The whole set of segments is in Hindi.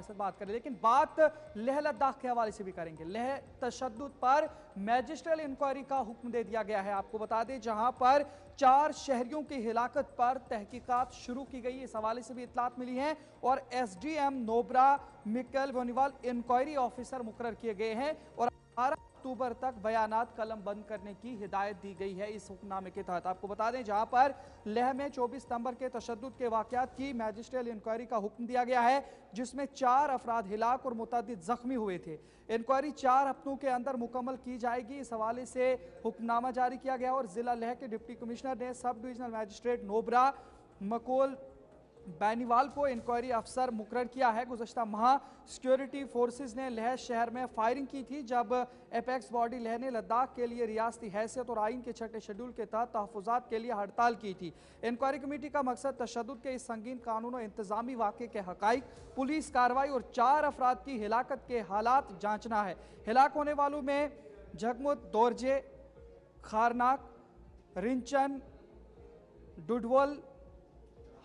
से बात करें, लेकिन बात लेह लद्दाख के हवाले से भी करेंगे। लेह तशद्दुद पर मैजिस्ट्रियल इंक्वायरी का हुक्म दे दिया गया है। आपको बता दें, जहां पर 4 शहरियों की हिलाकत पर तहकीकात शुरू की गई, इस हवाले से भी इतलात मिली है। और एसडीएम नोब्रा मिकल बोनीवाल इंक्वायरी ऑफिसर मुकर्रर किए गए हैं और 18 अक्टूबर तक बयानात कलम बंद करने की हिदायत दी गई है इस हुक्मनामे के तहत। आपको बता दें, जहां पर लेह में 24 सितंबर के तशद्दुद के वाकयात की मैजिस्ट्रियल इंक्वायरी का हुक्म दिया गया है, जिसमें 4 अफराद हिलाक और मुतअद्दिद जख्मी हुए थे। इंक्वायरी 4 हफ्तों के अंदर मुकम्मल की जाएगी, इस हवाले से हुक्मनामा जारी किया गया। और जिला लेह के डिप्टी कमिश्नर ने सब डिविजनल मैजिस्ट्रेट नोब्रा मकोल बैनीवाल को इंक्वायरी अफसर मुकर्रर किया है। गुज़श्ता माह सिक्योरिटी फोर्सेज ने लेह शहर में फायरिंग की थी, जब एपेक्स बॉडी लेह ने लद्दाख के लिए रियासती हैसियत और आइन के 6ठे शेड्यूल के तहत तहफ़्फ़ुज़ात के लिए हड़ताल की थी। इंक्वायरी कमेटी का मकसद तशद्दुद के इस संगीन कानून और इंतजामी वाक़े के हक़ाइक़, पुलिस कार्रवाई और 4 अफराद की हिलाकत के हालात जाँचना है। हिलाक होने वालों में झगमुत, दोरजे, खारनाक, रिंचन, डुडवल,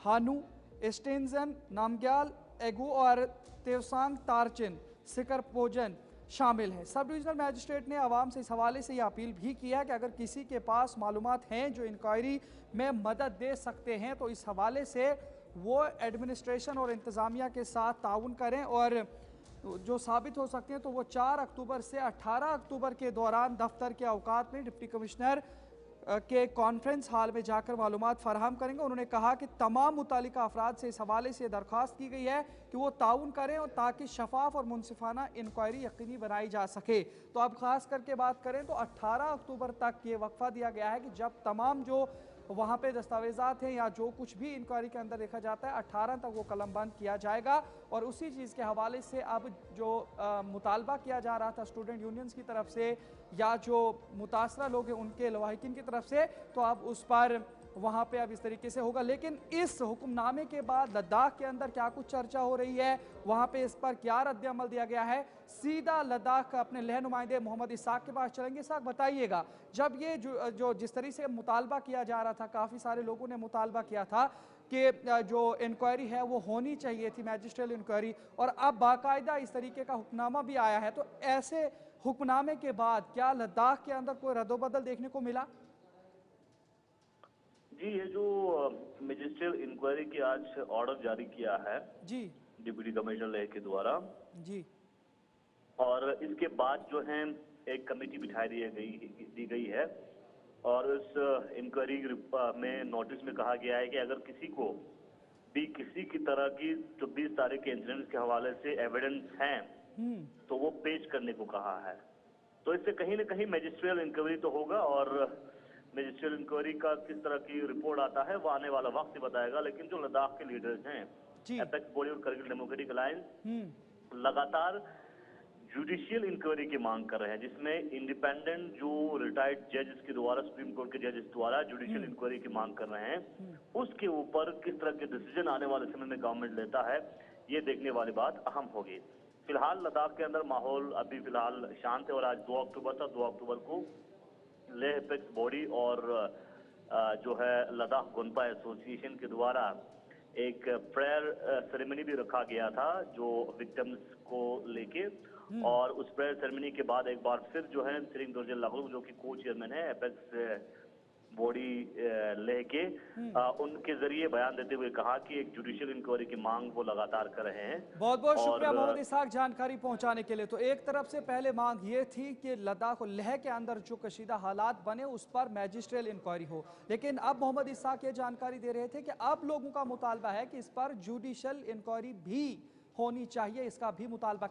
हानू, स्टेंजन, नामग्याल, एगू और तेवसांग तारचिन सिकरपोजन शामिल हैं। सब डिविजनल मैजिस्ट्रेट ने आवाम से इस हवाले से यह अपील भी की है कि अगर किसी के पास मालूमात हैं जो इंक्वायरी में मदद दे सकते हैं, तो इस हवाले से वो एडमिनिस्ट्रेशन और इंतज़ामिया के साथ ताउन करें, और जो साबित हो सकते हैं तो वो 4 अक्टूबर से 18 अक्टूबर के दौरान दफ्तर के औकात में डिप्टी कमिश्नर के कॉन्फ्रेंस हॉल में जाकर मालूमात फराहम करेंगे। उन्होंने कहा कि तमाम मुतालिका अफराद से इस हवाले से दरख्वास्त की गई है कि वो ताउन करें और ताकि शफाफ और मुनसिफाना इंक्वायरी यकीनी बनाई जा सके। तो अब खास करके बात करें तो 18 अक्टूबर तक ये वक्फा दिया गया है कि जब तमाम जो वहाँ पे दस्तावेजात हैं या जो कुछ भी इंक्वायरी के अंदर देखा जाता है, 18 तक वो कलम बंद किया जाएगा। और उसी चीज़ के हवाले से अब जो मुतालबा किया जा रहा था स्टूडेंट यूनियंस की तरफ से या जो मुतासरा लोग हैं उनके लवाहिकीन की तरफ से, तो अब उस पर वहाँ पे अब इस तरीके से होगा। लेकिन इस हुक्मनामे के बाद लद्दाख के अंदर क्या कुछ चर्चा हो रही है, वहाँ पे इस पर क्या रद्द अमल दिया गया है, सीधा लद्दाख का अपने लेह नुमाइंदे मोहम्मद इसाक के पास चलेंगे। इसाक, बताइएगा, जब ये जो जिस तरीके से मुतालबा किया जा रहा था, काफ़ी सारे लोगों ने मुतालबा किया था कि जो इंक्वायरी है वो होनी चाहिए थी, मैजिस्ट्रियल इंक्वायरी, और अब बाकायदा इस तरीके का हुक्मनामा भी आया है, तो ऐसे हुक्मनामे के बाद क्या लद्दाख के अंदर कोई रद्दोबदल देखने को मिला? जी, ये जो मैजिस्ट्रियल इंक्वायरी की आज ऑर्डर जारी किया है जी डिप्टी कमिश्नर लेह के द्वारा, जी और इसके बाद जो है एक कमेटी बिठा दी गई है, और उस इंक्वायरी में नोटिस में कहा गया है कि अगर किसी को भी किसी की तरह की 24 तारीख के इंसिडेंट्स के हवाले से एविडेंस हैं तो वो पेश करने को कहा है। तो इससे कहीं ना कहीं मैजिस्ट्रियल इंक्वायरी तो होगा, और मैजिस्ट्रियल इंक्वायरी का किस तरह की रिपोर्ट आता है वो आने वाला वक्त ही बताएगा। लेकिन जो लद्दाख के लीडर्स हैं, एपेक्स बॉडी और करगिल डेमोक्रेटिक अलायंस, लगातार जुडिशियल इंक्वायरी की मांग कर रहे हैं, जिसमें इंडिपेंडेंट जो रिटायर्ड जजेस के द्वारा, सुप्रीम कोर्ट के जजेस द्वारा जुडिशियल इंक्वायरी की मांग कर रहे हैं। उसके ऊपर किस तरह के डिसीजन आने वाले समय में गवर्नमेंट लेता है, ये देखने वाली बात अहम होगी। फिलहाल लद्दाख के अंदर माहौल अभी फिलहाल शांत है, और आज 2 अक्टूबर था। 2 अक्टूबर को लेह एपेक्स बॉडी और जो है लद्दाख गोनपा एसोसिएशन के द्वारा एक प्रेयर सेरेमनी भी रखा गया था जो विक्टिम्स को लेके, और उस प्रेयर सेरेमनी के बाद एक बार फिर जो है सिरिंग दोरजे लागू, जो कि को चेयरमैन है एपेक्स बॉडी लेह के, उनके जरिए बयान देते हुए कहा कि एक जुडिशियल इंक्वायरी की मांग वो लगातार कर रहे हैं। बहुत बहुत शुक्रिया मोहम्मद इसाक जानकारी पहुंचाने के लिए। तो एक तरफ से पहले मांग ये थी कि लद्दाख और लेह के अंदर जो कशीदा हालात बने उस पर मैजिस्ट्रियल इंक्वायरी हो, लेकिन अब मोहम्मद इसाक ये जानकारी दे रहे थे कि अब लोगों का मुतालबा है कि इस पर जुडिशियल इंक्वायरी भी होनी चाहिए, इसका भी मुतालबा